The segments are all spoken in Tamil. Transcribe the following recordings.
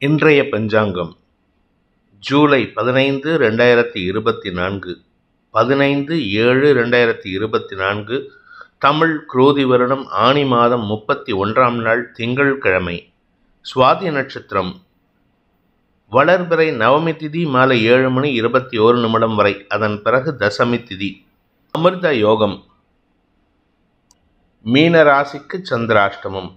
இன்றைய பஞ்சாங்கம் ஜூலை 15, 2024 15/7/2024 தமிழ் குரோதி வருடம் ஆனி மாதம் 31ஆம் நாள் திங்கட்கிழமை. சுவாதி நட்சத்திரம். வளர்பிறை நவமி திதி மாலை 7:21 வரை. அதன் பிறகு தசமி திதி. அமிர்த யோகம். மீன ராசிக்கு சந்திராஷ்டமம்.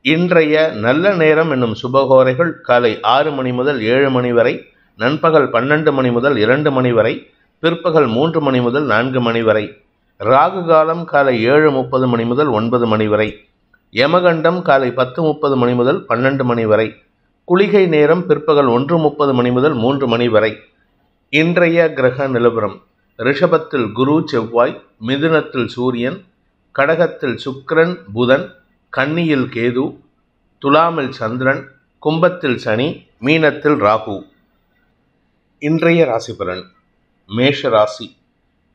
இன்றைய நல்ல நேரம் என்னும் சுபகோரைகள் காலை 6 மணி முதல் 7 மணி வரை, நண்பகல் 12 மணி முதல் 2 மணி வரை, பிற்பகல் 3 மணி முதல் 4 மணி வரை. ராகு காலம் காலை 7:30 மணி முதல் 9 மணி வரை. யமகண்டம் காலை 10:30 மணி முதல் 12 மணி வரை. குளிகை நேரம் பிற்பகல் 1:30 மணி முதல் 3 மணி வரை. இன்றைய கிரக நிலவரம். ரிஷபத்தில் குரு செவ்வாய், மிதுனத்தில் சூரியன், கடகத்தில் சுக்கிரன் புதன், கன்னியில் கேது, துலாமில் சந்திரன், கும்பத்தில் சனி, மீனத்தில் ராகு. இன்றைய ராசி பலன். மேஷ ராசி.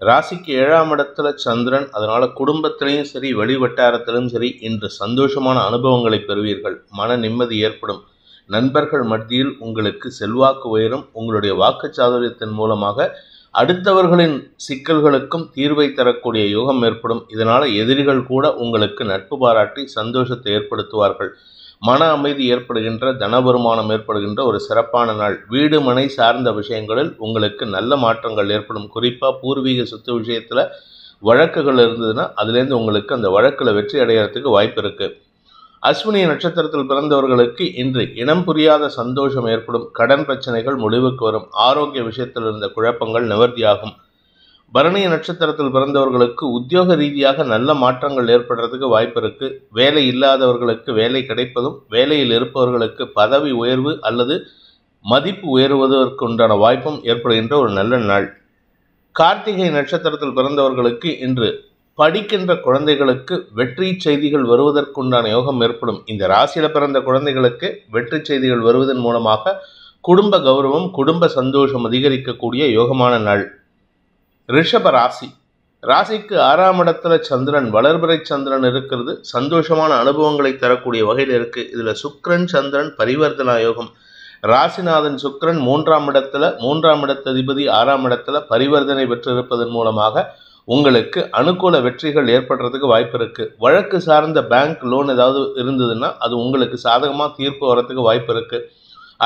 ராசிக்கு 7ஆம் இடத்துல சந்திரன். அதனால குடும்பத்திலையும் சரி வெளி வட்டாரத்திலும் சரி இன்று சந்தோஷமான அனுபவங்களை பெறுவீர்கள். மன நிம்மதி ஏற்படும். நண்பர்கள் மத்தியில் உங்களுக்கு செல்வாக்கு உயரும். உங்களுடைய வாக்குச்சாதுரியத்தின் மூலமாக அடுத்தவர்களின் சிக்கல்களுக்கும் தீர்வை தரக்கூடிய யோகம் ஏற்படும். இதனால் எதிரிகள் கூட உங்களுக்கு நட்பு பாராட்டி சந்தோஷத்தை ஏற்படுத்துவார்கள். மன அமைதி ஏற்படுகின்ற, தன வருமானம் ஏற்படுகின்ற ஒரு சிறப்பான நாள். வீடு மனை சார்ந்த விஷயங்களில் உங்களுக்கு நல்ல மாற்றங்கள் ஏற்படும். குறிப்பாக பூர்வீக சொத்து விஷயத்தில் வழக்குகள் இருந்ததுன்னா அதுலேருந்து உங்களுக்கு அந்த வழக்கில் வெற்றி அடைகிறதுக்கு வாய்ப்பு இருக்குது. அஸ்வினி நட்சத்திரத்தில் பிறந்தவர்களுக்கு இன்று இனம் புரியாத சந்தோஷம் ஏற்படும். கடன் பிரச்சனைகள் முடிவுக்கு வரும். ஆரோக்கிய விஷயத்தில் இருந்த குழப்பங்கள் நிவர்த்தியாகும். பரணி நட்சத்திரத்தில் பிறந்தவர்களுக்கு உத்தியோக ரீதியாக நல்ல மாற்றங்கள் ஏற்படுறதுக்கு வாய்ப்பு இருக்கு. வேலை இல்லாதவர்களுக்கு வேலை கிடைப்பதும், வேலையில் இருப்பவர்களுக்கு பதவி உயர்வு அல்லது மதிப்பு உயர்வதற்கு உண்டான வாய்ப்பும் ஏற்படுகின்ற ஒரு நல்ல நாள். கார்த்திகை நட்சத்திரத்தில் பிறந்தவர்களுக்கு இன்று படிக்கின்ற குழந்தைகளுக்கு வெற்றி செய்திகள் வருவதற்குண்டான யோகம் ஏற்படும். இந்த ராசியில் பிறந்த குழந்தைகளுக்கு வெற்றி செய்திகள் வருவதன் மூலமாக குடும்ப கௌரவம், குடும்ப சந்தோஷம் அதிகரிக்கக்கூடிய யோகமான நாள். ரிஷப ராசி. ராசிக்கு 6ஆம் இடத்துல சந்திரன், வளர்பிறை சந்திரன் இருக்கிறது. சந்தோஷமான அனுபவங்களை தரக்கூடிய வகையில் இருக்கு. இதுல சுக்கிரன் சந்திரன் பரிவர்த்தனா யோகம். ராசிநாதன் சுக்கிரன் 3ஆம் இடத்துல, 3ஆம் இடத்ததிபதி 6ஆம் இடத்துல பரிவர்த்தனை பெற்றிருப்பதன் மூலமாக உங்களுக்கு அனுகூல வெற்றிகள் ஏற்படுறதுக்கு வாய்ப்பு இருக்கு. வழக்கு சார்ந்த பேங்க் லோன் ஏதாவது இருந்ததுன்னா அது உங்களுக்கு சாதகமாக தீர்ப்பு வரத்துக்கு வாய்ப்பு இருக்கு.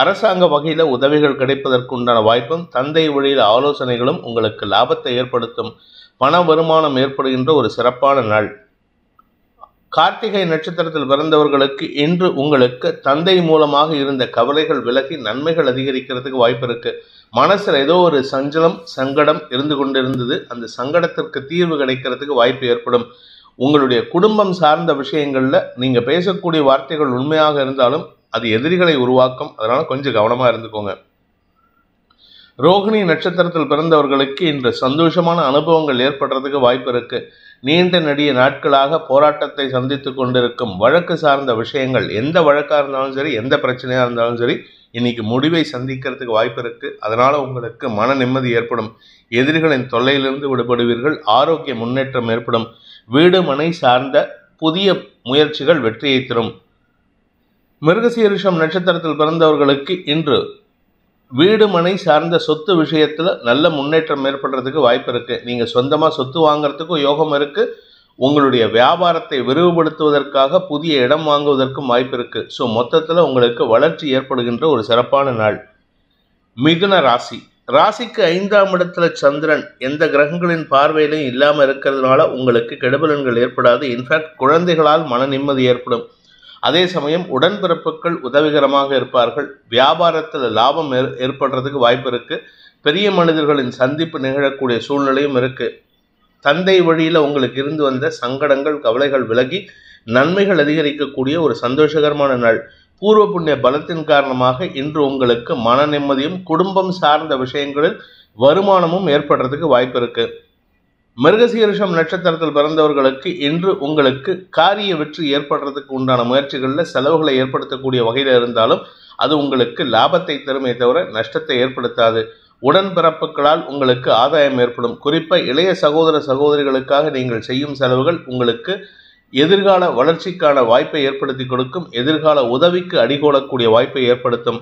அரசாங்க வகையில் உதவிகள் கிடைப்பதற்கு உண்டான வாய்ப்பும், தந்தை வழியில் ஆலோசனைகளும் உங்களுக்கு லாபத்தை ஏற்படுத்தும். பண வருமானம் ஏற்படுகின்ற ஒரு சிறப்பான நாள். கார்த்திகை நட்சத்திரத்தில் பிறந்தவர்களுக்கு இன்று உங்களுக்கு தந்தை மூலமாக இருந்த கவலைகள் விலகி நன்மைகள் அதிகரிக்கிறதுக்கு வாய்ப்பு இருக்கு. மனசில் ஏதோ ஒரு சஞ்சலம், சங்கடம் இருந்து கொண்டிருந்தது. அந்த சங்கடத்திற்கு தீர்வு கிடைக்கிறதுக்கு வாய்ப்பு ஏற்படும். உங்களுடைய குடும்பம் சார்ந்த விஷயங்கள்ல நீங்க பேசக்கூடிய வார்த்தைகள் உண்மையாக இருந்தாலும் அது எதிரிகளை உருவாக்கும். அதனால கொஞ்சம் கவனமா இருந்துக்கோங்க. ரோகிணி நட்சத்திரத்தில் பிறந்தவர்களுக்கு இன்று சந்தோஷமான அனுபவங்கள் ஏற்படுறதுக்கு வாய்ப்பு இருக்கு. நீண்ட நெடிய நாட்களாக போராட்டத்தை சந்தித்து கொண்டிருக்கும் வழக்கு சார்ந்த விஷயங்கள், எந்த வழக்காக இருந்தாலும் சரி, எந்த பிரச்சனையாக இருந்தாலும் சரி, இன்னைக்கு முடிவை சந்திக்கிறதுக்கு வாய்ப்பு இருக்கு. அதனால உங்களுக்கு மன நிம்மதி ஏற்படும். எதிரிகளின் தொல்லையிலிருந்து விடுபடுவீர்கள். ஆரோக்கிய முன்னேற்றம் ஏற்படும். வீடு மனை சார்ந்த புதிய முயற்சிகள் வெற்றியை தரும். மிருகசீரிஷம் நட்சத்திரத்தில் பிறந்தவர்களுக்கு இன்று வீடு மனை சார்ந்த சொத்து விஷயத்துல நல்ல முன்னேற்றம் ஏற்படுறதுக்கு வாய்ப்பு இருக்கு. நீங்க சொந்தமா சொத்து வாங்குறதுக்கும் யோகம் இருக்கு. உங்களுடைய வியாபாரத்தை விரிவுபடுத்துவதற்காக புதிய இடம் வாங்குவதற்கும் வாய்ப்பு இருக்கு. ஸோ மொத்தத்தில் உங்களுக்கு வளர்ச்சி ஏற்படுகின்ற ஒரு சிறப்பான நாள். மிதுன ராசி. ராசிக்கு 5ஆம் இடத்துல சந்திரன் எந்த கிரகங்களின் பார்வையிலும் இல்லாமல் இருக்கிறதுனால உங்களுக்கு கெடுபலன்கள் ஏற்படாது. இன்ஃபேக்ட் குழந்தைகளால் மன நிம்மதி ஏற்படும். அதே சமயம் உடன்பிறப்புகள் உதவிகரமாக இருப்பார்கள். வியாபாரத்தில் லாபம் ஏற்படுறதுக்கு வாய்ப்பு இருக்கு. பெரிய மனிதர்களின் சந்திப்பு நிகழக்கூடிய சூழ்நிலையும் இருக்கு. தந்தை வழியில் உங்களுக்கு இருந்து வந்த சங்கடங்கள், கவலைகள் விலகி நன்மைகள் அதிகரிக்கக்கூடிய ஒரு சந்தோஷகரமான நாள். பூர்வ புண்ணிய பலத்தின் காரணமாக இன்று உங்களுக்கு மன நிம்மதியும், குடும்பம் சார்ந்த விஷயங்களில் வருமானமும் ஏற்படுறதுக்கு வாய்ப்பு இருக்கு. மிருகசீரிஷம் நட்சத்திரத்தில் பிறந்தவர்களுக்கு இன்று உங்களுக்கு காரிய வெற்றி ஏற்படுறதுக்கு உண்டான முயற்சிகளில் செலவுகளை ஏற்படுத்தக்கூடிய வகையில் இருந்தாலும் அது உங்களுக்கு லாபத்தை தருமே தவிர நஷ்டத்தை ஏற்படுத்தாது. உடன்பிறப்புகளால் உங்களுக்கு ஆதாயம் ஏற்படும். குறிப்பாக இளைய சகோதர சகோதரிகளுக்காக நீங்கள் செய்யும் செலவுகள் உங்களுக்கு எதிர்கால வளர்ச்சிக்கான வாய்ப்பை ஏற்படுத்தி கொடுக்கும். எதிர்கால உதவிக்கு அடிகோலக்கூடிய வாய்ப்பை ஏற்படுத்தும்.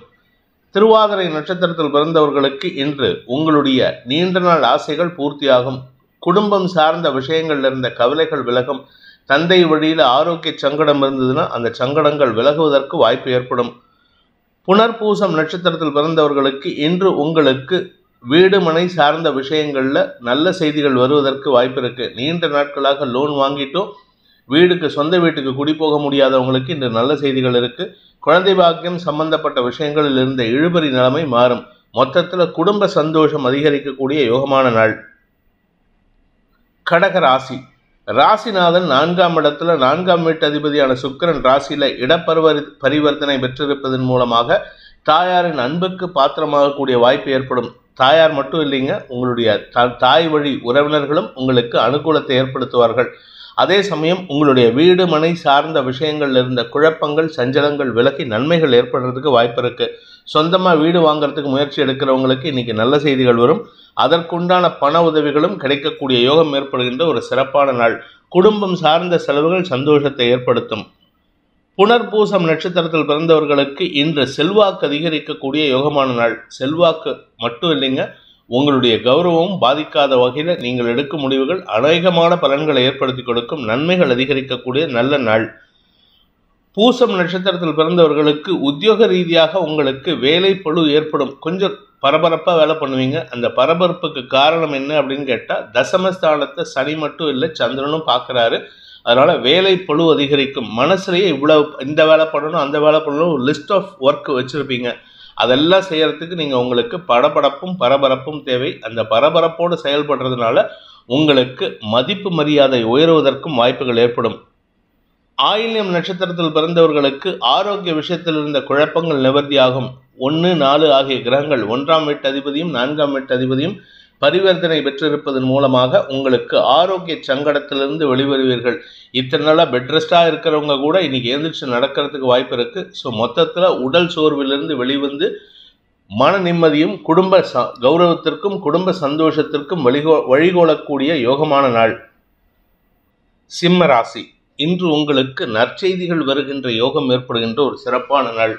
திருவாதிரை நட்சத்திரத்தில் பிறந்தவர்களுக்கு இன்று உங்களுடைய நீண்ட நாள் ஆசைகள் பூர்த்தியாகும். குடும்பம் சார்ந்த விஷயங்கள்ல இருந்த கவலைகள் விலகும். தந்தை வழியில் ஆரோக்கிய சங்கடம் இருந்ததுன்னா அந்த சங்கடங்கள் விலகுவதற்கு வாய்ப்பு ஏற்படும். புனர்பூசம் நட்சத்திரத்தில் பிறந்தவர்களுக்கு இன்று உங்களுக்கு வீடு மனை சார்ந்த விஷயங்கள்ல நல்ல செய்திகள் வருவதற்கு வாய்ப்பு இருக்கு. நீண்ட நாட்களாக லோன் வாங்கிட்டும் சொந்த வீட்டுக்கு குடி போக முடியாதவங்களுக்கு இன்று நல்ல செய்திகள் இருக்கு. குழந்தை பாக்கியம் சம்பந்தப்பட்ட விஷயங்களில் இருந்த இழுபறி நிலைமை மாறும். மொத்தத்துல குடும்ப சந்தோஷம் அதிகரிக்கக்கூடிய யோகமான நாள். கடக ராசி. ராசிநாதன் 4ஆம் இடத்துல 4ஆம் வீட்டு அதிபதியான சுக்கிரன் ராசியில பரிவர்த்தனை பெற்றிருப்பதன் மூலமாக தாயாரின் அன்புக்கு பாத்திரமாகக்கூடிய வாய்ப்பு ஏற்படும். தாயார் மட்டும் இல்லைங்க, உங்களுடைய தாய் வழி உறவினர்களும் உங்களுக்கு அனுகூலத்தை ஏற்படுத்துவார்கள். அதே சமயம் உங்களுடைய வீடு மனை சார்ந்த விஷயங்கள்ல இருந்த குழப்பங்கள் சஞ்சலங்கள் விலகி நன்மைகள் ஏற்படுறதுக்கு வாய்ப்பு இருக்கு. சொந்தமா வீடு வாங்குறதுக்கு முயற்சி எடுக்கிறவங்களுக்கு இன்னைக்கு நல்ல செய்திகள் வரும். அதற்குண்டான பண உதவிகளும் கிடைக்கக்கூடிய யோகம் ஏற்படுகின்ற ஒரு சிறப்பான நாள். குடும்பம் சார்ந்த செலவுகள் சந்தோஷத்தை ஏற்படுத்தும். புனர்பூசம் நட்சத்திரத்தில் பிறந்தவர்களுக்கு இன்று செல்வாக்கு அதிகரிக்கக்கூடிய யோகமான நாள். செல்வாக்கு மட்டும் இல்லைங்க, உங்களுடைய கௌரவம் பாதிக்காத வகையில் நீங்கள் எடுக்கும் முடிவுகள் அநேகமான பலன்களை ஏற்படுத்தி கொடுக்கும். நன்மைகள் அதிகரிக்கக்கூடிய நல்ல நாள். பூசம் நட்சத்திரத்தில் பிறந்தவர்களுக்கு உத்தியோக ரீதியாக உங்களுக்கு வேலை பளு ஏற்படும். கொஞ்சம் பரபரப்பாக வேலை பண்ணுவீங்க. அந்த பரபரப்புக்கு காரணம் என்ன அப்படின்னு கேட்டால் தசமஸ்தானத்தை சனி மட்டும் இல்லை சந்திரனும் பார்க்குறாரு. அதனால வேலை பளு அதிகரிக்கும். மனசுலேயே இவ்வளவு இந்த வேலை பண்ணணும் அந்த வேலை பண்ணணும் ஒரு லிஸ்ட் ஆஃப் ஒர்க் வச்சுருப்பீங்க. அதெல்லாம் செய்யறதுக்கு நீங்கள் உங்களுக்கு படபடப்பும் பரபரப்பும் தேவை. அந்த பரபரப்போடு செயல்படுறதுனால உங்களுக்கு மதிப்பு மரியாதை உயர்வதற்கும் வாய்ப்புகள் ஏற்படும். ஆயில்யம் நட்சத்திரத்தில் பிறந்தவர்களுக்கு ஆரோக்கிய விஷயத்தில் இருந்த குழப்பங்கள் நிவர்த்தியாகும். 1, 4 ஆகிய கிரகங்கள் 1ஆம் வீட்டு அதிபதியும் 4ஆம் வீட்டு அதிபதியும் பரிவர்த்தனை பெற்றிருப்பதன் மூலமாக உங்களுக்கு ஆரோக்கிய சங்கடத்திலிருந்து வெளிவருவீர்கள். இத்தனை நாளாக பெட் ரெஸ்டாக இருக்கிறவங்க கூட இன்னைக்கு எழுந்திரிச்சு நடக்கிறதுக்கு வாய்ப்பு இருக்கு. ஸோ மொத்தத்தில் உடல் சோர்விலிருந்து வெளிவந்து மன நிம்மதியும் குடும்ப கௌரவத்திற்கும் குடும்ப சந்தோஷத்திற்கும் வழிகோலக்கூடிய யோகமான நாள். சிம்ம ராசி. இன்று உங்களுக்கு நற்செய்திகள் வருகின்ற யோகம் ஏற்படுகின்ற ஒரு சிறப்பான நாள்.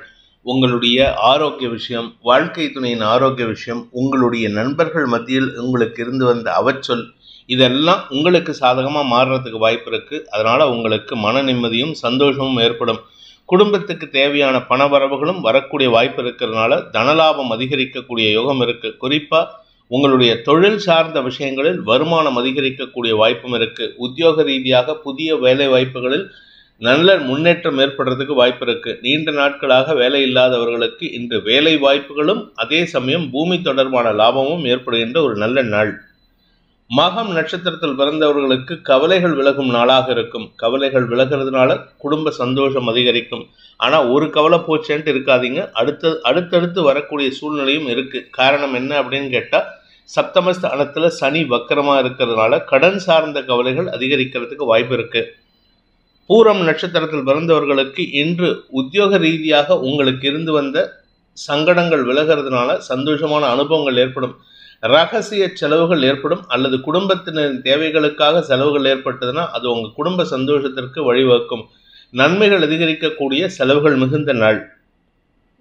உங்களுடைய ஆரோக்கிய விஷயம், வாழ்க்கை துணையின் ஆரோக்கிய விஷயம், உங்களுடைய நண்பர்கள் மத்தியில் உங்களுக்கு இருந்து வந்த அவச்சொல், இதெல்லாம் உங்களுக்கு சாதகமாக மாறுறதுக்கு வாய்ப்பு இருக்குது. அதனால் உங்களுக்கு மன நிம்மதியும் சந்தோஷமும் ஏற்படும். குடும்பத்துக்கு தேவையான பண வரவுகளும் வரக்கூடிய வாய்ப்பு இருக்கிறதுனால தனலாபம் அதிகரிக்கக்கூடிய யோகம் இருக்குது. குறிப்பாக உங்களுடைய தொழில் சார்ந்த விஷயங்களில் வருமானம் அதிகரிக்கக்கூடிய வாய்ப்பும் இருக்குது. உத்தியோக ரீதியாக புதிய வேலை வாய்ப்புகளில் நல்ல முன்னேற்றம் ஏற்படுறதுக்கு வாய்ப்பு இருக்கு. நீண்ட நாட்களாக வேலை இல்லாதவர்களுக்கு இன்று வேலை வாய்ப்புகளும் அதே சமயம் பூமி தொடர்பான லாபமும் ஏற்படுகின்ற ஒரு நல்ல நாள். மகம் நட்சத்திரத்தில் பிறந்தவர்களுக்கு கவலைகள் விலகும் நாளாக இருக்கும். கவலைகள் விலகிறதுனால குடும்ப சந்தோஷம் அதிகரிக்கும். ஆனால் ஒரு கவலை போச்சேன்ட்டு இருக்காதீங்க. அடுத்தடுத்து வரக்கூடிய சூழ்நிலையும் இருக்கு. காரணம் என்ன அப்படின்னு கேட்டால் சப்தமஸ்தானத்தில் சனி வக்கரமாக இருக்கிறதுனால கடன் சார்ந்த கவலைகள் அதிகரிக்கிறதுக்கு வாய்ப்பு இருக்கு. பூரம் நட்சத்திரத்தில் பிறந்தவர்களுக்கு இன்று உத்தியோக ரீதியாக உங்களுக்கு இருந்து வந்த சங்கடங்கள் விலகிறதுனால சந்தோஷமான அனுபவங்கள் ஏற்படும். ரகசிய செலவுகள் ஏற்படும் அல்லது குடும்பத்தினரின் தேவைகளுக்காக செலவுகள் ஏற்பட்டதுன்னா அது உங்கள் குடும்ப சந்தோஷத்திற்கு வழிவகுக்கும். நன்மைகள் அதிகரிக்கக்கூடிய செலவுகள் மிகுந்த நாள்.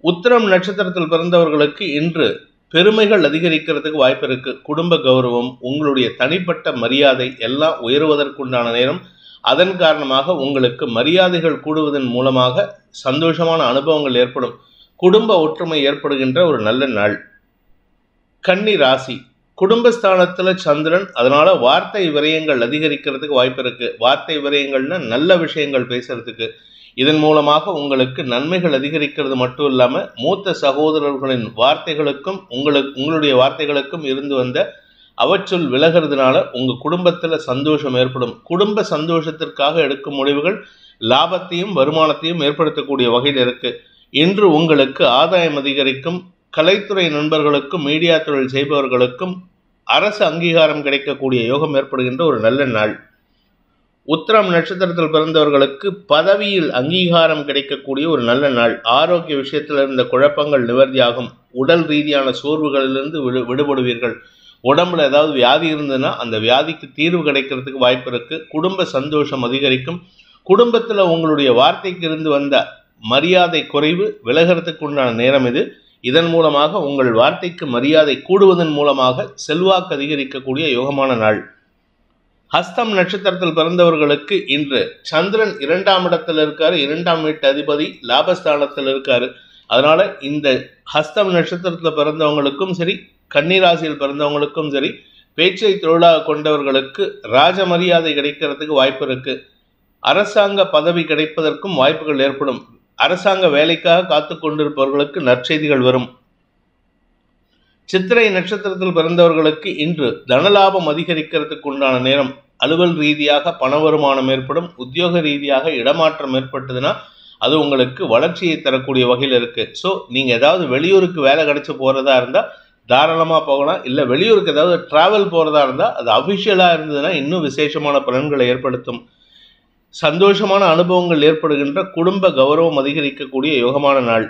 உத்திரம் நட்சத்திரத்தில் பிறந்தவர்களுக்கு இன்று பெருமைகள் அதிகரிக்கிறதுக்கு வாய்ப்பு இருக்கு. குடும்ப கௌரவம், உங்களுடைய தனிப்பட்ட மரியாதை எல்லாம் உயர்வதற்குண்டான நேரம். அதன் காரணமாக உங்களுக்கு மரியாதைகள் கூடுவதன் மூலமாக சந்தோஷமான அனுபவங்கள் ஏற்படும். குடும்ப ஒற்றுமை ஏற்படுகின்ற ஒரு நல்ல நாள். கன்னி ராசி. குடும்பஸ்தானத்தில் சந்திரன், அதனால வார்த்தை விரயங்கள் அதிகரிக்கிறதுக்கு வாய்ப்பு இருக்கு. வார்த்தை விரயங்கள்னா நல்ல விஷயங்கள் பேசுறதுக்கு. இதன் மூலமாக உங்களுக்கு நன்மைகள் அதிகரிக்கிறது மட்டும் இல்லாமல் மூத்த சகோதரர்களின் வார்த்தைகளுக்கும் உங்களுடைய வார்த்தைகளுக்கும் இருந்து வந்த அவச்சொல் விலகிறதுனால உங்கள் குடும்பத்தில் சந்தோஷம் ஏற்படும். குடும்ப சந்தோஷத்திற்காக எடுக்கும் முடிவுகள் லாபத்தையும் வருமானத்தையும் ஏற்படுத்தக்கூடிய வகையில் இருக்கு. இன்று உங்களுக்கு ஆதாயம் அதிகரிக்கும். கலைத்துறை நண்பர்களுக்கும் மீடியா தொழில் செய்பவர்களுக்கும் அரசு அங்கீகாரம் கிடைக்கக்கூடிய யோகம் ஏற்படுகின்ற ஒரு நல்ல நாள். உத்திரம் நட்சத்திரத்தில் பிறந்தவர்களுக்கு பதவியில் அங்கீகாரம் கிடைக்கக்கூடிய ஒரு நல்ல நாள். ஆரோக்கிய விஷயத்தில் இருந்த குழப்பங்கள் நிவர்த்தியாகும். உடல் ரீதியான சோர்வுகளிலிருந்து விடுபடுவீர்கள். உடம்புல ஏதாவது வியாதி இருந்ததுன்னா அந்த வியாதிக்கு தீர்வு கிடைக்கிறதுக்கு வாய்ப்பு இருக்கு. குடும்ப சந்தோஷம் அதிகரிக்கும். குடும்பத்தில் உங்களுடைய வார்த்தைக்கு இருந்து வந்த மரியாதை குறைவு விலகிறதுக்கு உண்டான நேரம் இது. இதன் மூலமாக உங்கள் வார்த்தைக்கு மரியாதை கூடுவதன் மூலமாக செல்வாக்கு அதிகரிக்கக்கூடிய யோகமான நாள். ஹஸ்தம் நட்சத்திரத்தில் பிறந்தவர்களுக்கு இன்று சந்திரன் 2ஆம் இடத்தில் இருக்காரு. 2ஆம் வீட்டு அதிபதி லாபஸ்தானத்தில் இருக்காரு. அதனால இந்த ஹஸ்தம் நட்சத்திரத்தில் பிறந்தவங்களுக்கும் சரி, கன்னிராசியில் பிறந்தவங்களுக்கும் சரி, பேச்சை தொழிலாக கொண்டவர்களுக்கு ராஜ மரியாதை கிடைக்கிறதுக்கு வாய்ப்பு இருக்கு. அரசாங்க பதவி கிடைப்பதற்கும் வாய்ப்புகள் ஏற்படும். அரசாங்க வேலைக்காக காத்து கொண்டிருப்பவர்களுக்கு நற்செய்திகள் வரும். சித்திரை நட்சத்திரத்தில் பிறந்தவர்களுக்கு இன்று தனலாபம் அதிகரிக்கிறதுக்கு உண்டான நேரம். அலுவல் ரீதியாக பண வருமானம் ஏற்படும். உத்தியோக ரீதியாக இடமாற்றம் ஏற்பட்டதுன்னா அது உங்களுக்கு வளர்ச்சியை தரக்கூடிய வகையில் இருக்கு. ஸோ நீங்கள் ஏதாவது வெளியூருக்கு வேலை கிடைச்சி போகிறதா இருந்தால் தாராளமாக போகலாம். இல்லை வெளியூருக்கு ஏதாவது டிராவல் போகிறதா இருந்தால் அது அஃபிஷியலாக இருந்ததுன்னா இன்னும் விசேஷமான பலன்களை ஏற்படுத்தும். சந்தோஷமான அனுபவங்கள் ஏற்படுகின்ற குடும்ப கௌரவம் அதிகரிக்கக்கூடிய யோகமான நாள்.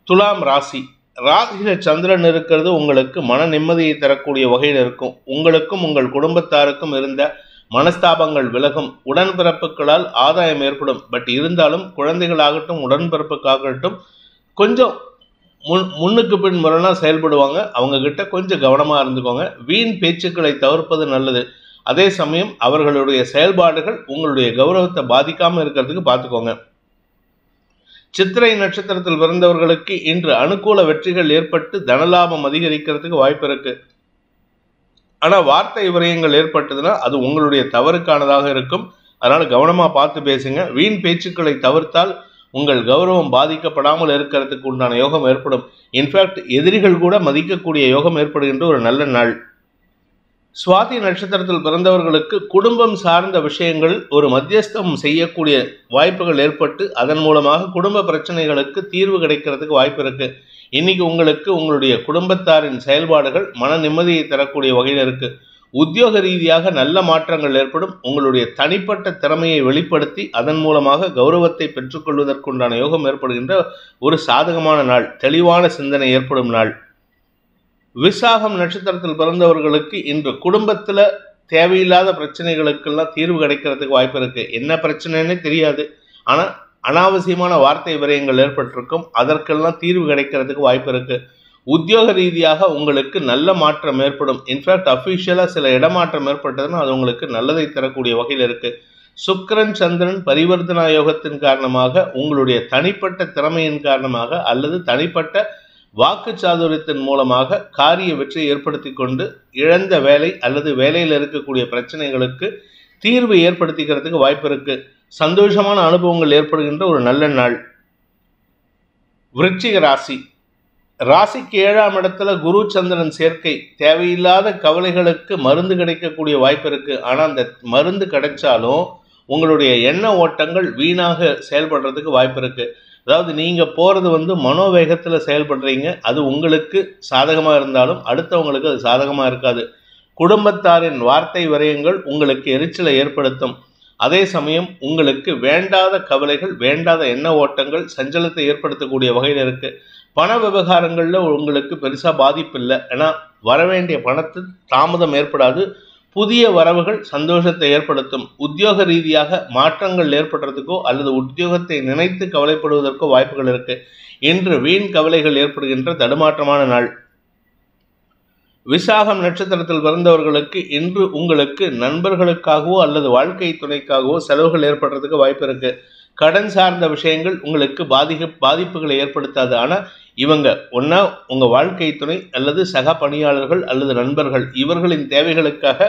துலாம் ராசி. ராசியில சந்திரன் இருக்கிறது உங்களுக்கு மன நிம்மதியை தரக்கூடிய வகையில் இருக்கும். உங்களுக்கும் உங்கள் குடும்பத்தாருக்கும் இருந்த மனஸ்தாபங்கள் விலகும். உடன்பிறப்புகளால் ஆதாயம் ஏற்படும். பட் இருந்தாலும் குழந்தைகளாகட்டும் உடன்பிறப்புக்காகட்டும் கொஞ்சம் முன்னுக்கு பின் முரணா செயல்படுவாங்க. அவங்க கிட்ட கொஞ்சம் கவனமா இருந்துக்கோங்க. வீண் பேச்சுக்களை தவிர்ப்பது நல்லது. அதே சமயம் அவர்களுடைய செயல்பாடுகள் உங்களுடைய கௌரவத்தை பாதிக்காமல் இருக்கிறதுக்கு பார்த்துக்கோங்க. சித்திரை நட்சத்திரத்தில் பிறந்தவர்களுக்கு இன்று அனுகூல வெற்றிகள் ஏற்பட்டு தனலாபம் அதிகரிக்கிறதுக்கு வாய்ப்பு இருக்கு. ஆனால் வார்த்தை விரயங்கள் ஏற்பட்டதுன்னா அது உங்களுடைய தவறுக்கானதாக இருக்கும். அதனால கவனமா பார்த்து பேசுங்க. வீண் பேச்சுக்களை தவிர்த்தால் உங்கள் கௌரவம் பாதிக்கப்படாமல் இருக்கிறதுக்கு உண்டான யோகம் ஏற்படும். இன்ஃபேக்ட் எதிரிகள் கூட மதிக்கக்கூடிய யோகம் ஏற்படுகின்ற ஒரு நல்ல நாள். சுவாதி நட்சத்திரத்தில் பிறந்தவர்களுக்கு குடும்பம் சார்ந்த விஷயங்கள் ஒரு மத்தியஸ்தம் செய்யக்கூடிய வாய்ப்புகள் ஏற்பட்டு அதன் மூலமாக குடும்ப பிரச்சனைகளுக்கு தீர்வு கிடைக்கிறதுக்கு வாய்ப்பு இருக்கு. இன்னைக்கு உங்களுக்கு உங்களுடைய குடும்பத்தாரின் செயல்பாடுகள் மன நிம்மதியை தரக்கூடிய வகையில் இருக்கு. உத்தியோக ரீதியாக நல்ல மாற்றங்கள் ஏற்படும். உங்களுடைய தனிப்பட்ட திறமையை வெளிப்படுத்தி அதன் மூலமாக கௌரவத்தை பெற்றுக்கொள்வதற்குண்டான யோகம் ஏற்படுகின்ற ஒரு சாதகமான நாள். தெளிவான சிந்தனை ஏற்படும் நாள். விசாகம் நட்சத்திரத்தில் பிறந்தவர்களுக்கு இன்று குடும்பத்தில் தேவையில்லாத பிரச்சனைகளுக்கெல்லாம் தீர்வு கிடைக்கிறதுக்கு வாய்ப்பு இருக்கு. என்ன பிரச்சனைன்னு தெரியாது, ஆனால் அனாவசியமான வார்த்தை விரயங்கள் ஏற்பட்டிருக்கும். அதற்கெல்லாம் தீர்வு கிடைக்கிறதுக்கு வாய்ப்பு இருக்கு. உத்தியோக ரீதியாக உங்களுக்கு நல்ல மாற்றம் ஏற்படும். இன்ஃபேக்ட் அஃபிஷியலாக சில இடமாற்றம் ஏற்பட்டதுன்னா அது உங்களுக்கு நல்லதை தரக்கூடிய வகையில் இருக்கு. சுக்கிரன் சந்திரன் பரிவர்த்தனா யோகத்தின் காரணமாக உங்களுடைய தனிப்பட்ட திறமையின் காரணமாக அல்லது தனிப்பட்ட வாக்கு சாதுரியத்தின் மூலமாக காரிய வெற்றியை ஏற்படுத்தி கொண்டு இழந்த வேலை அல்லது வேலையில் இருக்கக்கூடிய பிரச்சனைகளுக்கு தீர்வு ஏற்படுத்திக்கிறதுக்கு வாய்ப்பு இருக்கு. சந்தோஷமான அனுபவங்கள் ஏற்படுகின்ற ஒரு நல்ல நாள். விருச்சிக ராசி. ராசிக்கு 7ஆம் இடத்துல குரு சந்திரன் சேர்க்கை. தேவையில்லாத கவலைகளுக்கு மருந்து கிடைக்கக்கூடிய வாய்ப்பு இருக்கு. ஆனால் அந்த மருந்து கிடைச்சாலும் உங்களுடைய எண்ண ஓட்டங்கள் வீணாக செயல்படுறதுக்கு வாய்ப்பு இருக்கு. அதாவது நீங்கள் போகிறது மனோவேகத்தில் செயல்படுறீங்க. அது உங்களுக்கு சாதகமாக இருந்தாலும் அடுத்தவங்களுக்கு அது சாதகமாக இருக்காது. குடும்பத்தாரின் வார்த்தை விரயங்கள் உங்களுக்கு எரிச்சலை ஏற்படுத்தும். அதே சமயம் உங்களுக்கு வேண்டாத கவலைகள், வேண்டாத எண்ண ஓட்டங்கள் சஞ்சலத்தை ஏற்படுத்தக்கூடிய வகையில் இருக்கு. பண விவகாரங்களில் உங்களுக்கு பெருசாக பாதிப்பு இல்லை. ஏன்னா வரவேண்டிய பணத்தில் தாமதம் ஏற்படாது. புதிய வரவுகள் சந்தோஷத்தை ஏற்படுத்தும். உத்தியோக ரீதியாக மாற்றங்கள் ஏற்படுறதுக்கோ அல்லது உத்தியோகத்தை நினைத்து கவலைப்படுவதற்கோ வாய்ப்புகள் இருக்கு. இன்று வீண் கவலைகள் ஏற்படுகின்ற தடுமாற்றமான நாள். விசாகம் நட்சத்திரத்தில் பிறந்தவர்களுக்கு இன்று உங்களுக்கு நண்பர்களுக்காகவோ அல்லது வாழ்க்கை துணைக்காகவோ செலவுகள் ஏற்படுறதுக்கு வாய்ப்பு இருக்கு. கடன் சார்ந்த விஷயங்கள் உங்களுக்கு பாதிப்புகளை ஏற்படுத்தாது. ஆனால் இவங்க ஒன்றா உங்கள் வாழ்க்கை துணை அல்லது சக பணியாளர்கள் அல்லது நண்பர்கள் இவர்களின் தேவைகளுக்காக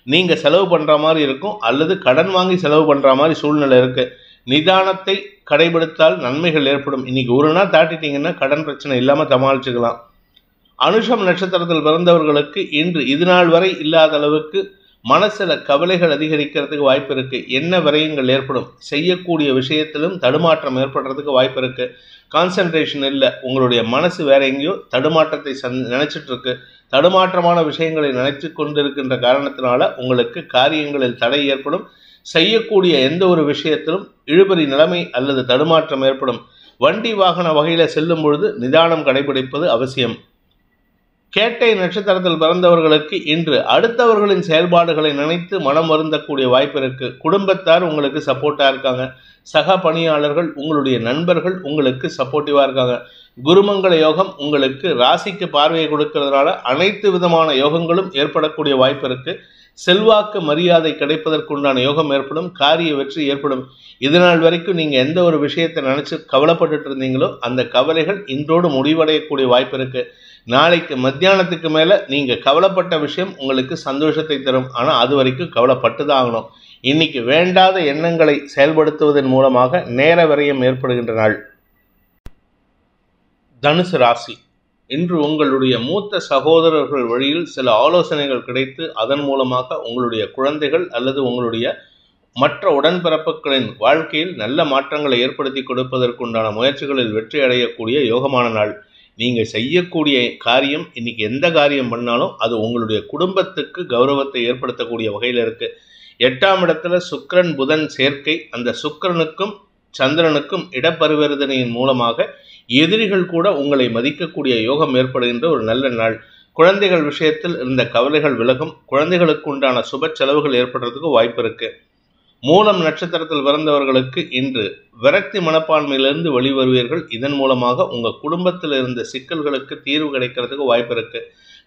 நீங்கள் செலவு பண்ணுற மாதிரி இருக்கும் அல்லது கடன் வாங்கி செலவு பண்ணுற மாதிரி சூழ்நிலை இருக்குது. நிதானத்தை கடைபிடித்தால் நன்மைகள் ஏற்படும். இன்றைக்கி ஒரு நாள் தாட்டிட்டிங்கன்னா கடன் பிரச்சனை இல்லாமல் சமாளிச்சுக்கலாம். அனுஷம் நட்சத்திரத்தில் பிறந்தவர்களுக்கு இன்று இது நாள் வரை இல்லாத அளவுக்கு மனசில் கவலைகள் அதிகரிக்கிறதுக்கு வாய்ப்பு இருக்குது. என்ன விரயங்கள் ஏற்படும். செய்யக்கூடிய விஷயத்திலும் தடுமாற்றம் ஏற்படுறதுக்கு வாய்ப்பு இருக்குது. கான்சன்ட்ரேஷன் இல்லை. உங்களுடைய மனசு வேற எங்கேயோ தடுமாற்றத்தை நினைச்சிட்டு இருக்கு. தடுமாற்றமான விஷயங்களை நினைத்து கொண்டிருக்கின்ற காரணத்தினால உங்களுக்கு காரியங்களில் தடை ஏற்படும். செய்யக்கூடிய எந்த ஒரு விஷயத்திலும் இழுபறி நிலைமை அல்லது தடுமாற்றம் ஏற்படும். வண்டி வாகன வகையில் செல்லும் பொழுது நிதானம் கடைபிடிப்பது அவசியம். கேட்டை நட்சத்திரத்தில் பிறந்தவர்களுக்கு இன்று அடுத்தவர்களின் செயல்பாடுகளை நினைத்து மனம் வருந்தக்கூடிய வாய்ப்பு இருக்கு. குடும்பத்தார் உங்களுக்கு சப்போர்ட்டா இருக்காங்க. சக பணியாளர்கள், உங்களுடைய நண்பர்கள் உங்களுக்கு சப்போர்ட்டிவா இருக்காங்க. குருமங்கள யோகம் உங்களுக்கு ராசிக்கு பார்வையை கொடுக்கிறதுனால அனைத்து விதமான யோகங்களும் ஏற்படக்கூடிய வாய்ப்பு இருக்கு. செல்வாக்கு மரியாதை கிடைப்பதற்குண்டான யோகம் ஏற்படும். காரிய வெற்றி ஏற்படும். இதுநாள் வரைக்கும் நீங்க எந்த ஒரு விஷயத்தை நினைச்சு கவலைப்பட்டு இருந்தீங்களோ அந்த கவலைகள் இன்றோடு முடிவடையக்கூடிய வாய்ப்பு இருக்கு. நாளைக்கு மத்தியானத்துக்கு மேல நீங்க கவலைப்பட்ட விஷயம் உங்களுக்கு சந்தோஷத்தை தரும். ஆனா அது வரைக்கும் கவலைப்பட்டு தான் ஆகணும். இன்னைக்கு வேண்டாத எண்ணங்களை செயல்படுத்துவதன் மூலமாக நேர விரயம் ஏற்படுகின்ற நாள். தனுசு ராசி. இன்று உங்களுடைய மூத்த சகோதரர்கள் வழியில் சில ஆலோசனைகள் கிடைத்து அதன் மூலமாக உங்களுடைய குழந்தைகள் அல்லது உங்களுடைய மற்ற உடன்பிறப்புகளின் வாழ்க்கையில் நல்ல மாற்றங்களை ஏற்படுத்தி கொடுப்பதற்குண்டான முயற்சிகளில் வெற்றி அடையக்கூடிய யோகமான நாள். நீங்க செய்யக்கூடிய காரியம், இன்னைக்கு எந்த காரியம் பண்ணாலும் அது உங்களுடைய குடும்பத்துக்கு கௌரவத்தை ஏற்படுத்தக்கூடிய வகையில் இருக்கு. 8ஆம் இடத்துல சுக்கிரன் புதன் சேர்க்கை. அந்த சுக்கிரனுக்கும் சந்திரனுக்கும் இடப்பரிவர்த்தனையின் மூலமாக எதிரிகள் கூட உங்களை மதிக்கக்கூடிய யோகம் ஏற்படுகின்ற ஒரு நல்ல நாள். குழந்தைகள் விஷயத்தில் இருந்த கவலைகள் விலகும். குழந்தைகளுக்கு உண்டான சுப செலவுகள் ஏற்படுறதுக்கு வாய்ப்பு இருக்கு. மூலம் நட்சத்திரத்தில் பிறந்தவர்களுக்கு இன்று விரக்தி மனப்பான்மையிலிருந்து வெளிவருவீர்கள். இதன் மூலமாக உங்க குடும்பத்தில் இருந்த சிக்கல்களுக்கு தீர்வு கிடைக்கிறதுக்கு வாய்ப்பு இருக்கு.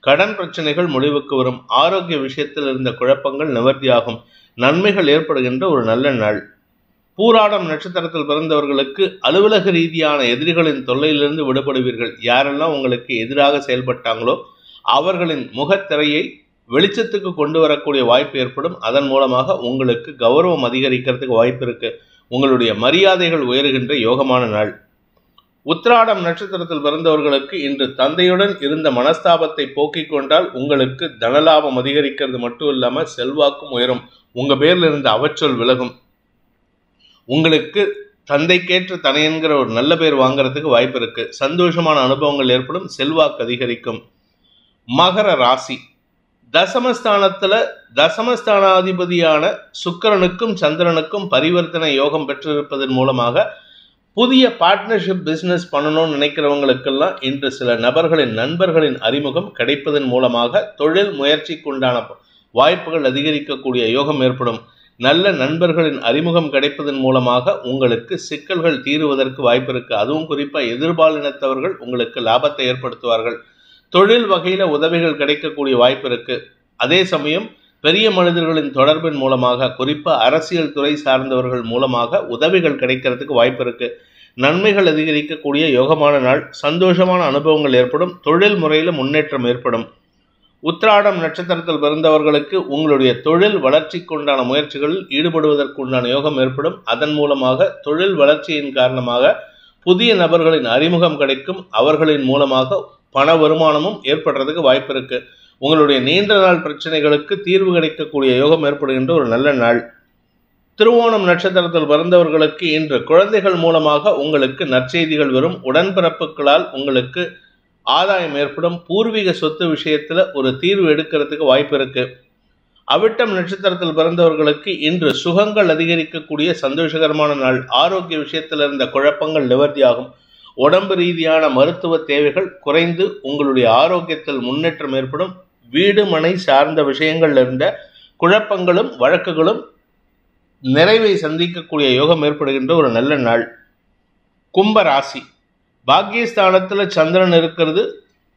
கடன் பிரச்சனைகள் முடிவுக்கு வரும். ஆரோக்கிய விஷயத்தில் இருந்த குழப்பங்கள் நிவர்த்தியாகும். நன்மைகள் ஏற்படுகின்ற ஒரு நல்ல நாள். பூராடம் நட்சத்திரத்தில் பிறந்தவர்களுக்கு அலுவலக ரீதியான எதிரிகளின் தொல்லையிலிருந்து விடுபடுவீர்கள். யாரெல்லாம் உங்களுக்கு எதிராக செயல்பட்டாங்களோ அவர்களின் முகத்திரையை வெளிச்சத்துக்கு கொண்டு வரக்கூடிய வாய்ப்பு ஏற்படும். அதன் மூலமாக உங்களுக்கு கௌரவம் அதிகரிக்கிறதுக்கு வாய்ப்பு இருக்கு. உங்களுடைய மரியாதைகள் உயர்கின்ற யோகமான நாள். உத்திராடம் நட்சத்திரத்தில் பிறந்தவர்களுக்கு இன்று தந்தையுடன் இருந்த மனஸ்தாபத்தை போக்கிக் கொண்டால் உங்களுக்கு தனலாபம் அதிகரிக்கிறது மட்டும் இல்லாமல் செல்வாக்கும் உயரும். உங்க பேர்ல இருந்த அவச்சொல் விலகும். உங்களுக்கு தந்தைக்கேற்ற தனையன்கிற ஒரு நல்ல பேர் வாங்குறதுக்கு வாய்ப்பு இருக்கு. சந்தோஷமான அனுபவங்கள் ஏற்படும். செல்வாக்கு அதிகரிக்கும். மகர ராசி. தசமஸ்தானாதிபதியான சுக்கிரனுக்கும் சந்திரனுக்கும் பரிவர்த்தனை யோகம் பெற்றிருப்பதன் மூலமாக புதிய பார்ட்னர்ஷிப் பிசினஸ் பண்ணணும்னு நினைக்கிறவங்களுக்கெல்லாம் இன்று சில நண்பர்களின் அறிமுகம் கிடைப்பதன் மூலமாக தொழில் முயற்சிக்குண்டான வாய்ப்புகள் அதிகரிக்கக்கூடிய யோகம் ஏற்படும். நல்ல நண்பர்களின் அறிமுகம் கிடைப்பதன் மூலமாக உங்களுக்கு சிக்கல்கள் தீருவதற்கு வாய்ப்பு இருக்கு. அதுவும் குறிப்பாக எதிர்பாலினத்தவர்கள் உங்களுக்கு லாபத்தை ஏற்படுத்துவார்கள். தொழில் வகையில உதவிகள் கிடைக்கக்கூடிய வாய்ப்பு இருக்கு. அதே சமயம் பெரிய மனிதர்களின் தொடர்பின் மூலமாக, குறிப்பாக அரசியல் துறை சார்ந்தவர்கள் மூலமாக உதவிகள் கிடைக்கிறதுக்கு வாய்ப்பு இருக்கு. நன்மைகள் அதிகரிக்கக்கூடிய யோகமான நாள். சந்தோஷமான அனுபவங்கள் ஏற்படும். தொழில் முறையில் முன்னேற்றம் ஏற்படும். உத்திராடம் நட்சத்திரத்தில் பிறந்தவர்களுக்கு உங்களுடைய தொழில் வளர்ச்சிக்குண்டான முயற்சிகளில் ஈடுபடுவதற்குண்டான யோகம் ஏற்படும். அதன் மூலமாக தொழில் வளர்ச்சியின் காரணமாக புதிய நபர்களின் அறிமுகம் கிடைக்கும். அவர்களின் மூலமாக பண வருமானமும் ஏற்படுறதுக்கு வாய்ப்பு இருக்கு. உங்களுடைய நீண்ட நாள் பிரச்சனைகளுக்கு தீர்வு கிடைக்கக்கூடிய யோகம் ஏற்படுகின்ற ஒரு நல்ல நாள். திருவோணம் நட்சத்திரத்தில் பிறந்தவர்களுக்கு இன்று குழந்தைகள் மூலமாக உங்களுக்கு நற்செய்திகள் வரும். உடன்பிறப்புகளால் உங்களுக்கு ஆதாயம் ஏற்படும். பூர்வீக சொத்து விஷயத்துல ஒரு தீர்வு எடுக்கிறதுக்கு வாய்ப்பு இருக்கு. அவிட்டம் நட்சத்திரத்தில் பிறந்தவர்களுக்கு இன்று சுகங்கள் அதிகரிக்கக்கூடிய சந்தோஷகரமான நாள். ஆரோக்கிய விஷயத்தில் இருந்த குழப்பங்கள் நிவர்த்தியாகும். உடம்பு ரீதியான மருத்துவ தேவைகள் குறைந்து உங்களுடைய ஆரோக்கியத்தில் முன்னேற்றம் ஏற்படும். வீடு மனை சார்ந்த விஷயங்கள்ல இருந்த குழப்பங்களும் வழக்குகளும் நிறைவை சந்திக்கக்கூடிய யோகம் ஏற்படுகின்ற ஒரு நல்ல நாள். கும்ப ராசி. பாக்கியஸ்தானத்தில் சந்திரன் இருக்கிறது.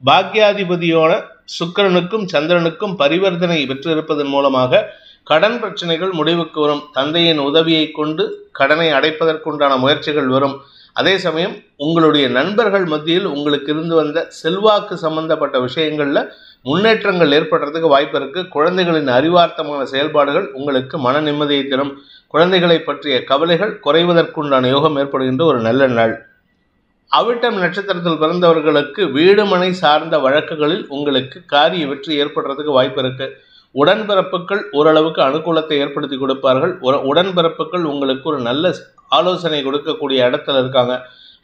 பாக்கியாதிபதியான சுக்கிரனுக்கும் சந்திரனுக்கும் பரிவர்த்தனை பெற்றிருப்பதன் மூலமாக கடன் பிரச்சனைகள் முடிவுக்கு வரும். தந்தையின் உதவியை கொண்டு கடனை அடைப்பதற்குண்டான முயற்சிகள் வரும். அதே சமயம் உங்களுடைய நண்பர்கள் மத்தியில் உங்களுக்கு இருந்து வந்த செல்வாக்கு சம்பந்தப்பட்ட விஷயங்கள்ல முன்னேற்றங்கள் ஏற்படுறதுக்கு வாய்ப்பு இருக்கு. குழந்தைகளின் அறிவார்த்தமான செயல்பாடுகள் உங்களுக்கு மன நிம்மதியை தரும். குழந்தைகளை பற்றிய கவலைகள் குறைவதற்குண்டான யோகம் ஏற்படுகின்ற ஒரு நல்ல நாள். அவிட்டம் நட்சத்திரத்தில் பிறந்தவர்களுக்கு வீடு மனை சார்ந்த வழக்குகளில் உங்களுக்கு காரிய வெற்றி ஏற்படுறதுக்கு வாய்ப்பு இருக்கு. உடன்பிறப்புகள் ஓரளவுக்கு அனுகூலத்தை ஏற்படுத்தி கொடுப்பார்கள். உடன்பிறப்புகள் உங்களுக்கு ஒரு நல்ல ஆலோசனை கொடுக்கக்கூடிய இடத்துல இருக்காங்க.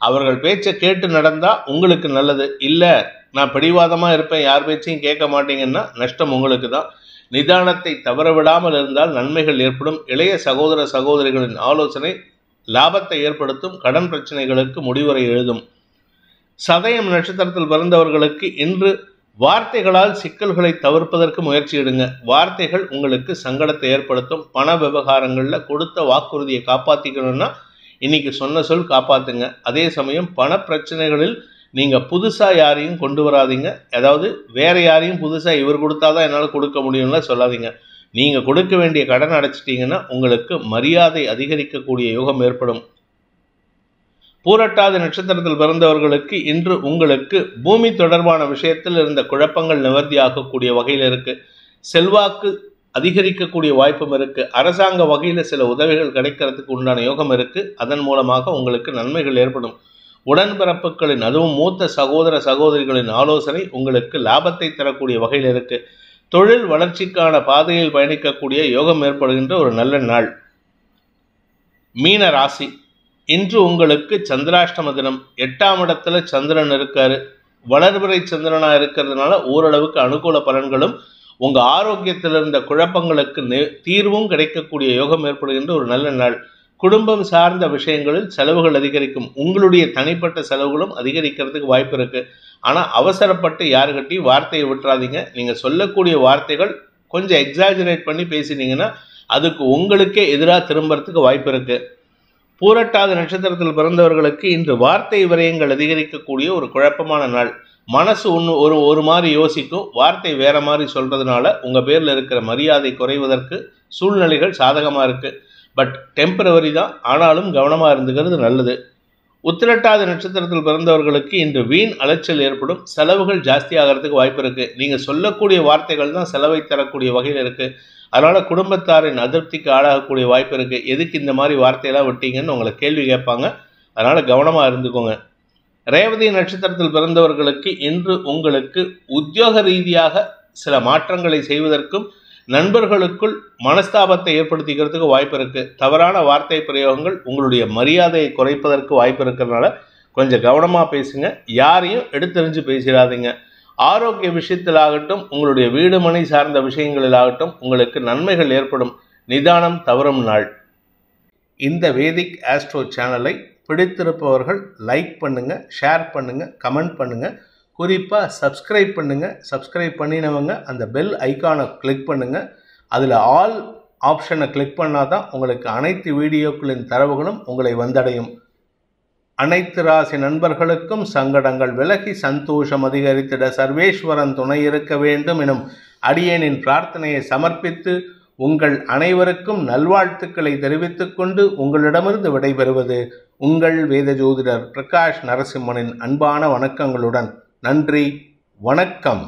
அவர்கள் பேச்சை கேட்டு நடந்தா உங்களுக்கு நல்லது. இல்லை நான் பிடிவாதமா இருப்பேன், யார் பேச்சையும் கேட்க மாட்டீங்கன்னா நஷ்டம் உங்களுக்கு தான். நிதானத்தை தவற விடாமல் இருந்தால் நன்மைகள் ஏற்படும். இளைய சகோதர சகோதரிகளின் ஆலோசனை லாபத்தை ஏற்படுத்தும். கடன் பிரச்சனைகளுக்கு முடிவுரை எழுதும். சதயம் நட்சத்திரத்தில் பிறந்தவர்களுக்கு இன்று வார்த்தைகளால் சிக்கல்களை தவிர்ப்பதற்கு முயற்சி எடுங்க. வார்த்தைகள் உங்களுக்கு சங்கடத்தை ஏற்படுத்தும். பண விவகாரங்களில் கொடுத்த வாக்குறுதியை காப்பாற்றிக்கணும்னா இன்னைக்கு சொன்ன சொல் காப்பாற்றுங்க. அதே சமயம் பண பிரச்சனைகளில் நீங்கள் புதுசாக யாரையும் கொண்டு வராதிங்க. அதாவது வேறு யாரையும் புதுசாக இவர் கொடுத்தாதான் என்னால் கொடுக்க முடியும்லாம் சொல்லாதீங்க. நீங்கள் கொடுக்க வேண்டிய கடன் அடைச்சிட்டிங்கன்னா உங்களுக்கு மரியாதை அதிகரிக்கக்கூடிய யோகம் ஏற்படும். பூரட்டாதி நட்சத்திரத்தில் பிறந்தவர்களுக்கு இன்று உங்களுக்கு பூமி தொடர்பான விஷயத்தில் இருந்த குழப்பங்கள் நிவர்த்தியாகக்கூடிய வகையில் இருக்குது. செல்வாக்கு அதிகரிக்கக்கூடிய வாய்ப்பும் இருக்குது. அரசாங்க வகையில் சில உதவிகள் கிடைக்கிறதுக்கு உண்டான யோகம் இருக்குது. அதன் மூலமாக உங்களுக்கு நன்மைகள் ஏற்படும். உடன்பிறப்புகளின் அதுவும் மூத்த சகோதர சகோதரிகளின் ஆலோசனை உங்களுக்கு லாபத்தை தரக்கூடிய வகையில் இருக்குது. தொழில் வளர்ச்சிக்கான பாதையில் பயணிக்கக்கூடிய யோகம் ஏற்படுகின்ற ஒரு நல்ல நாள். மீன ராசி, இன்று உங்களுக்கு சந்திராஷ்டம தினம். 8ஆம் இடத்துல சந்திரன் இருக்காரு. வளர்பிறை சந்திரனாக இருக்கிறதுனால ஓரளவுக்கு அனுகூல பலன்களும் உங்கள் ஆரோக்கியத்தில் இருந்த குழப்பங்களுக்கு தீர்வும் கிடைக்கக்கூடிய யோகம் ஏற்படுகின்ற ஒரு நல்ல நாள். குடும்பம் சார்ந்த விஷயங்களில் செலவுகள் அதிகரிக்கும். உங்களுடைய தனிப்பட்ட செலவுகளும் அதிகரிக்கிறதுக்கு வாய்ப்பு இருக்குது. ஆனால் அவசரப்பட்டு யாருக்கிட்டையும் வார்த்தையை விட்டுறாதீங்க. நீங்கள் சொல்லக்கூடிய வார்த்தைகள் கொஞ்சம் எக்ஸாஜரேட் பண்ணி பேசினீங்கன்னா அதுக்கு உங்களுக்கே எதிராக திரும்புறதுக்கு வாய்ப்பு இருக்குது. பூரட்டாதி நட்சத்திரத்தில் பிறந்தவர்களுக்கு இன்று வார்த்தை விரயங்கள் அதிகரிக்கக்கூடிய ஒரு குழப்பமான நாள். மனசு ஒரு மாதிரி யோசிக்கும், வார்த்தை வேற மாதிரி சொல்றதுனால உங்கள் பேரில் இருக்கிற மரியாதை குறைவதற்கு சூழ்நிலைகள் சாதகமாக இருக்குது. பட் டெம்பரவரி தான், ஆனாலும் கவனமாக இருந்துக்கிறது நல்லது. உத்திரட்டாதி நட்சத்திரத்தில் பிறந்தவர்களுக்கு இன்று வீண் அலைச்சல் ஏற்படும். செலவுகள் ஜாஸ்தி ஆகிறதுக்கு வாய்ப்பு இருக்குது. நீங்கள் சொல்லக்கூடிய வார்த்தைகள் தான் செலவை தரக்கூடிய வகையில் இருக்குது. அதனால் குடும்பத்தாரின் அதிருப்திக்கு ஆளாகக்கூடிய வாய்ப்பு இருக்குது. எதுக்கு இந்த மாதிரி வார்த்தையெல்லாம் விட்டீங்கன்னு உங்களை கேள்வி கேட்பாங்க. அதனால் கவனமாக இருந்துக்கோங்க. ரேவதி நட்சத்திரத்தில் பிறந்தவர்களுக்கு இன்று உங்களுக்கு உத்தியோக ரீதியாக சில மாற்றங்களை செய்வதற்கும் நண்பர்களுக்குள் மனஸ்தாபத்தை ஏற்படுத்திக்கிறதுக்கு வாய்ப்பு இருக்குது. தவறான வார்த்தை பிரயோகங்கள் உங்களுடைய மரியாதையை குறைப்பதற்கு வாய்ப்பு இருக்கிறதுனால கொஞ்சம் கவனமாக பேசுங்க. யாரையும் எடுத்தெறிஞ்சு பேசிடாதீங்க. ஆரோக்கிய விஷயத்திலாகட்டும், உங்களுடைய வீடு மனை சார்ந்த விஷயங்களிலாகட்டும் உங்களுக்கு நன்மைகள் ஏற்படும். நிதானம் தவறும் நாள். இந்த வேதிக் ஆஸ்ட்ரோ சேனலை பிடித்திருப்பவர்கள் லைக் பண்ணுங்கள், ஷேர் பண்ணுங்கள், கமெண்ட் பண்ணுங்கள். குறிப்பாக சப்ஸ்கிரைப் பண்ணுங்கள். சப்ஸ்கிரைப் பண்ணினவங்க அந்த பெல் ஐக்கானை கிளிக் பண்ணுங்கள். அதில் ஆல் ஆப்ஷனை கிளிக் பண்ணால் தான் உங்களுக்கு அனைத்து வீடியோக்களின் தரவுகளும் உங்களை வந்தடையும். அனைத்து ராசி நண்பர்களுக்கும் சங்கடங்கள் விலகி சந்தோஷம் அதிகரித்திட சர்வேஸ்வரன் துணை இருக்க வேண்டும் எனும் அடியேனின் பிரார்த்தனையை சமர்ப்பித்து உங்கள் அனைவருக்கும் நல்வாழ்த்துக்களை தெரிவித்துக் கொண்டு உங்களிடமிருந்து விடைபெறுவது உங்கள் வேத ஜோதிடர் பிரகாஷ் நரசிம்மனின் அன்பான வணக்கங்களுடன். நன்றி, வணக்கம்.